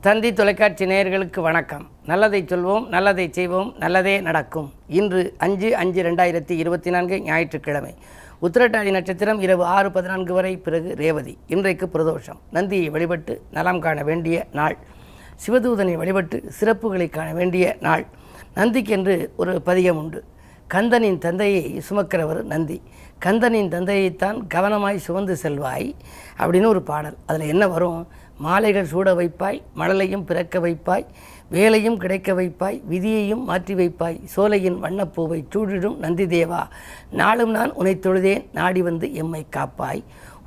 தந்தி தொலைக்காட்சி நேயர்களுக்கு வணக்கம். நல்லதை சொல்வோம், நல்லதை செய்வோம், நல்லதே நடக்கும். இன்று 5/5/2024 ஞாயிற்றுக்கிழமை. உத்திரட்டாதி நட்சத்திரம் இரவு 6:14 வரை, பிறகு ரேவதி. இன்றைக்கு பிரதோஷம். நந்தியை வழிபட்டு நலம் காண வேண்டிய நாள். சிவதூதனை வழிபட்டு சிறப்புகளை காண வேண்டிய நாள். நந்திக்கென்று ஒரு பதிகம் உண்டு. கந்தனின் தந்தையை சுமக்கிறவர் நந்தி. கந்தனின் தந்தையைத்தான் கவனமாய் சுமந்து செல்வாய் அப்படின்னு ஒரு பாடல். அதில் என்ன வரும்? மாலைகள் சூட வைப்பாய், மழலையும் பிறக்க வைப்பாய், வேலையும் கிடைக்க வைப்பாய், விதியையும் மாற்றி வைப்பாய், சோலையின் வண்ணப்பூவை சூடிடும் நந்தி தேவா, நாளும் நான் உனை தொழுதேன், நாடி வந்து எம்மை காப்பாய்,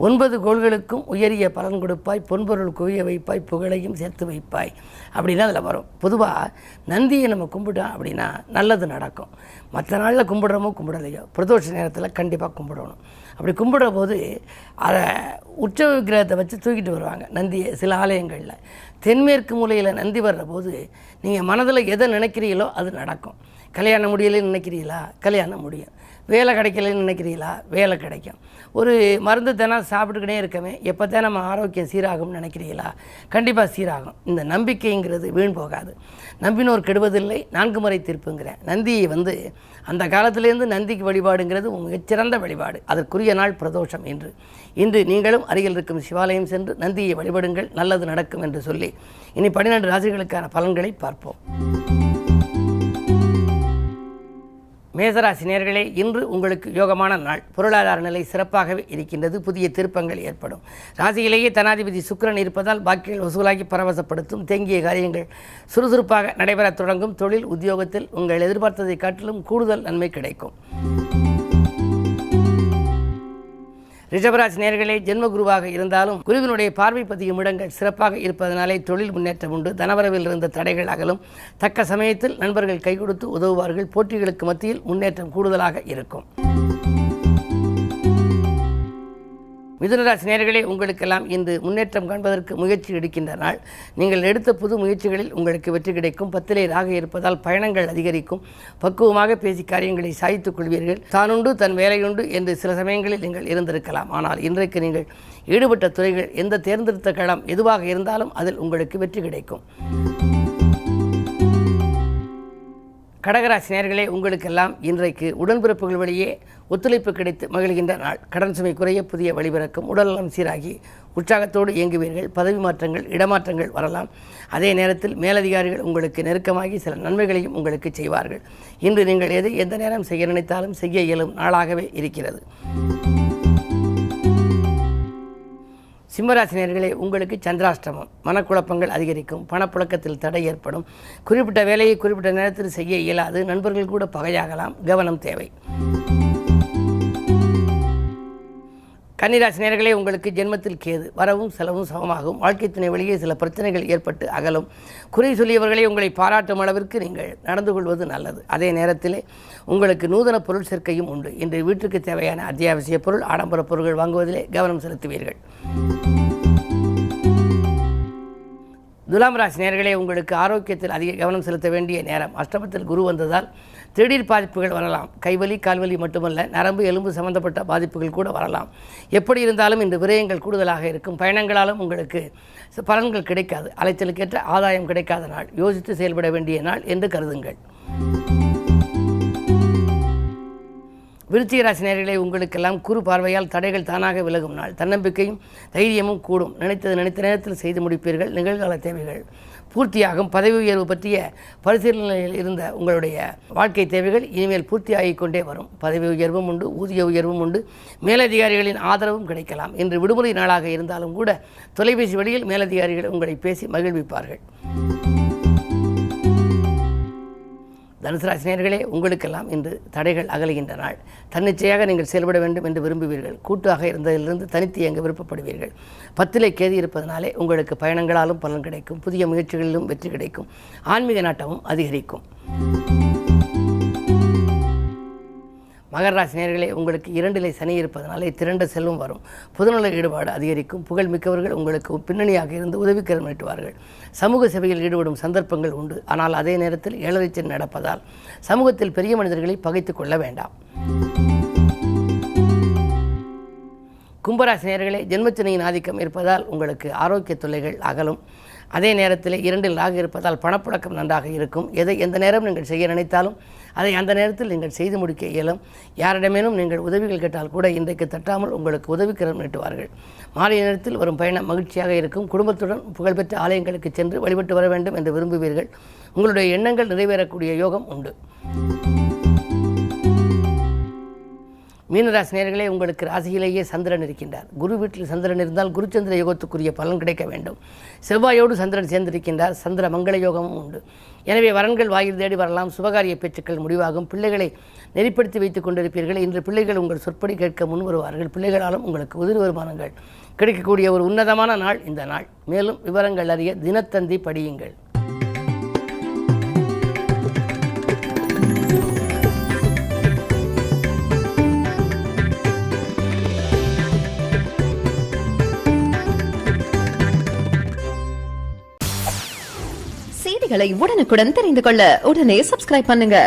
9 கோள்களுக்கும் உயரிய பலன் கொடுப்பாய், பொன்பொருள் குவிய வைப்பாய், புகழையும் சேர்த்து வைப்பாய் அப்படின்னா அதில் வரும். பொதுவாக நந்தியை நம்ம கும்பிட்டோம் அப்படின்னா நல்லது நடக்கும். மற்ற நாளில் கும்பிடுறோமோ கும்பிடலையோ, பிரதோஷ நேரத்தில் கண்டிப்பாக கும்பிடணும். அப்படி கும்பிடுற போது அதை உற்சவ விக்கிரகத்தை வச்சு தூக்கிட்டு வருவாங்க நந்தியை. சில ஆலயங்களில் தென்மேற்கு மூலையில் நந்தி வர்ற போது நீங்கள் மனதில் எதை நினைக்கிறீங்களோ அது நடக்கும். கல்யாணம் முடியலைன்னு நினைக்கிறீங்களா? கல்யாணம் முடியும். வேலை கிடைக்கலன்னு நினைக்கிறீங்களா? வேலை கிடைக்கும். ஒரு மருந்து தானே சாப்பிட்டுக்கிட்டே இருக்கவே எப்போ தான் நம்ம ஆரோக்கியம் சீராகும்னு நினைக்கிறீங்களா? கண்டிப்பாக சீராகும். இந்த நம்பிக்கைங்கிறது வீண் போகாது. நம்பினோர் கெடுவதில்லை, 4 முறை தீர்ப்புங்கிறேன். நந்தியை அந்த காலத்திலேருந்து நந்திக்கு வழிபாடுங்கிறது மிகச்சிறந்த வழிபாடு. அதற்குரிய நாள் பிரதோஷம் இன்று நீங்களும் அருகில் இருக்கும் சிவாலயம் சென்று நந்தியை வழிபடுங்கள், நல்லது நடக்கும் என்று சொல்லி இனி 12 ராசிகளுக்கான பலன்களை பார்ப்போம். மேசராசி நேயர்களே, இன்று உங்களுக்கு யோகமான நாள். பொருளாதார நிலை சிறப்பாகவே இருக்கின்றது. புதிய திருப்பங்கள் ஏற்படும். ராசியிலேயே தனாதிபதி சுக்கிரன் இருப்பதால் பாக்கிகள் வசூலாகி பரவசப்படுத்தும். தேங்கிய காரியங்கள் சுறுசுறுப்பாக நடைபெறத் தொடங்கும். தொழில் உத்தியோகத்தில் உங்கள் எதிர்பார்த்ததை காட்டிலும் கூடுதல் நன்மை கிடைக்கும். ரிஷபராசி நேயர்களே, ஜென்மகுருவாக இருந்தாலும் குருவினுடைய பார்வை பதியும் இடங்கள் சிறப்பாக இருப்பதனாலே தொழில் முன்னேற்றம் உண்டு. தனவரவில் இருந்த தடைகள் அகலும். தக்க சமயத்தில் நண்பர்கள் கை கொடுத்து உதவுவார்கள். போட்டிகளுக்கு மத்தியில் முன்னேற்றம் கூடுதலாக இருக்கும். மிதுனராசி நேயர்களே, உங்களுக்கெல்லாம் இன்று முன்னேற்றம் காண்பதற்கு முயற்சி எடுக்கின்ற நாள். நீங்கள் எடுத்த புது முயற்சிகளில் உங்களுக்கு வெற்றி கிடைக்கும். 10லே ராகு இருப்பதால் பயணங்கள் அதிகரிக்கும். பக்குவமாக பேசி காரியங்களை சாதித்துக் கொள்வீர்கள். தானுண்டு தன் வேலையுண்டு என்று சில சமயங்களில் நீங்கள் இருந்திருக்கலாம். ஆனால் இன்றைக்கு நீங்கள் ஈடுபட்ட துறைகள், எந்த தேர்ந்தெடுத்த களம் எதுவாக இருந்தாலும் அதில் உங்களுக்கு வெற்றி கிடைக்கும். கடகராசி நேயர்களே, உங்களுக்கெல்லாம் இன்றைக்கு உடன்பிறப்புகள் வழியே ஒத்துழைப்பு கிடைத்து மகிழ்கின்ற நாள். கடன் சுமை குறைய புதிய வழிபிறக்கும். உடல்நலம் சீராகி உற்சாகத்தோடு இயங்குவீர்கள். பதவி மாற்றங்கள், இடமாற்றங்கள் வரலாம். அதே நேரத்தில் மேலதிகாரிகள் உங்களுக்கு நெருக்கமாகி சில நன்மைகளையும் உங்களுக்கு செய்வார்கள். இன்று நீங்கள் எந்த நேரம் செய்ய நினைத்தாலும் செய்ய இயலும் நாளாகவே இருக்கிறது. சிம்மராசினியர்களே, உங்களுக்கு சந்திராஷ்டமம். மனக்குழப்பங்கள் அதிகரிக்கும். பணப்புழக்கத்தில் தடை ஏற்படும். குறிப்பிட்ட வேலையை குறிப்பிட்ட நேரத்தில் செய்ய இயலாது. நண்பர்கள் கூட பகையாகலாம். கவனம் தேவை. கன்னிராசினியர்களே, உங்களுக்கு ஜென்மத்தில் கேது. வரவும் செலவும் சமமாகும். வாழ்க்கை துணை வழியே சில பிரச்சனைகள் ஏற்பட்டு அகலும். குறை சொல்லியவர்களை உங்களை பாராட்டும் அளவிற்கு நீங்கள் நடந்து கொள்வது நல்லது. அதே நேரத்தில் உங்களுக்கு நூதன பொருள் சேர்க்கையும் உண்டு. இன்று வீட்டுக்கு தேவையான அத்தியாவசிய பொருள், ஆடம்பர பொருட்கள் வாங்குவதிலே கவனம் செலுத்துவீர்கள். துலாம் ராசி நேயர்களே, உங்களுக்கு ஆரோக்கியத்தில் அதிக கவனம் செலுத்த வேண்டிய நேரம். அஷ்டமத்தில் குரு வந்ததால் திடீர் பாதிப்புகள் வரலாம். கைவலி கால்வலி மட்டுமல்ல, நரம்பு எலும்பு சம்பந்தப்பட்ட பாதிப்புகள் கூட வரலாம். எப்படி இருந்தாலும் இந்த விரயங்கள் கூடுதலாக இருக்கும். பயணங்களாலும் உங்களுக்கு பலன்கள் கிடைக்காது. அலைச்சலுக்கேற்ற ஆதாயம் கிடைக்காத நாள். யோசித்து செயல்பட வேண்டிய நாள் என்று கருதுங்கள். விருச்சிக ராசி நேயர்களே, உங்களுக்கெல்லாம் குறு பார்வையால் தடைகள் தானாக விலகும் நாள். தன்னம்பிக்கையும் தைரியமும் கூடும். நினைத்த நேரத்தில் செய்து முடிப்பீர்கள். நிகழ்கால தேவைகள் பூர்த்தியாகும். பதவி உயர்வு பற்றிய பரிசீலனையில் இருந்த உங்களுடைய வாழ்க்கை தேவைகள் இனிமேல் பூர்த்தியாகிக் கொண்டே வரும். பதவி உயர்வும் உண்டு, ஊதிய உயர்வும் உண்டு. மேலதிகாரிகளின் ஆதரவும் கிடைக்கலாம். இன்று விடுமுறை நாளாக இருந்தாலும் கூட தொலைபேசி வழியில் மேலதிகாரிகள் உங்களை பேசி மகிழ்விப்பார்கள். தனுசு ராசி நேயர்களே, உங்களுக்கெல்லாம் இன்று தடைகள் அகலுகின்ற நாள். தன்னிச்சையாக நீங்கள் செயல்பட வேண்டும் என்று விரும்புவீர்கள். கூட்டாக இருந்ததிலிருந்து தனித்து இயங்க விருப்பப்படுவீர்கள். 10லே கேது இருப்பதனாலே உங்களுக்கு பயணங்களாலும் பலன் கிடைக்கும். புதிய முயற்சிகளிலும் வெற்றி கிடைக்கும். ஆன்மீக நாட்டமும் அதிகரிக்கும். மகர ராசி நேயர்களே, உங்களுக்கு 2லே சனி இருப்பதனாலே திரண்ட செல்வம் வரும். பொதுநல ஈடுபாடு அதிகரிக்கும். புகழ் மிக்கவர்கள் உங்களுக்கு பின்னணியாக இருந்து உதவிக்கரம் நீட்டுவார்கள். சமூக சேவையில் ஈடுபடும் சந்தர்ப்பங்கள் உண்டு. ஆனால் அதே நேரத்தில் ஏழரைச்சல் நடப்பதால் சமூகத்தில் பெரிய மனிதர்களை பகைத்துக் கொள்ள வேண்டாம். கும்பராசி நேயர்களே, ஜென்மச்சனியின் ஆதிக்கம் இருப்பதால் உங்களுக்கு ஆரோக்கிய தொல்லைகள் அகலும். அதே நேரத்தில் 2இல் ராகு இருப்பதால் பணப்புழக்கம் நன்றாக இருக்கும். எதை எந்த நேரம் நீங்கள் செய்ய நினைத்தாலும் அதை அந்த நேரத்தில் நீங்கள் செய்து முடிக்க இயலும். யாரிடமேனும் நீங்கள் உதவிகள் கேட்டால் கூட இன்றைக்கு தட்டாமல் உங்களுக்கு உதவிக்கரம் நீட்டுவார்கள். மாலை நேரத்தில் வரும் பயணம் மகிழ்ச்சியாக இருக்கும். குடும்பத்துடன் புகழ்பெற்ற ஆலயங்களுக்கு சென்று வழிபட்டு வர வேண்டும் என்று விரும்புவீர்கள். உங்களுடைய எண்ணங்கள் நிறைவேறக்கூடிய யோகம் உண்டு. மீனராசி நேயர்களே, உங்களுக்கு ராசியிலேயே சந்திரன் இருக்கின்றார். குரு வீட்டில் சந்திரன் இருந்தால் குருச்சந்திர யோகத்துக்குரிய பலன் கிடைக்க வேண்டும். செவ்வாயோடு சந்திரன் சேர்ந்திருக்கின்றார். சந்திர மங்கள யோகமும் உண்டு. எனவே வரன்கள் வாயில் தேடி வரலாம். சுபகாரிய பேச்சுக்கள் முடிவாகும். பிள்ளைகளை நெறிப்படுத்தி வைத்துக் கொண்டிருப்பீர்கள். இன்று பிள்ளைகள் உங்கள் சொற்படி கேட்க முன் வருவார்கள். பிள்ளைகளாலும் உங்களுக்கு உதிரி வருமானங்கள் கிடைக்கக்கூடிய ஒரு உன்னதமான நாள் இந்த நாள். மேலும் விவரங்கள் அறிய தினத்தந்தி படியுங்கள். செய்திகளை உடனுக்குடன் தெரிந்து கொள்ள உடனே சப்ஸ்கிரைப் பண்ணுங்க.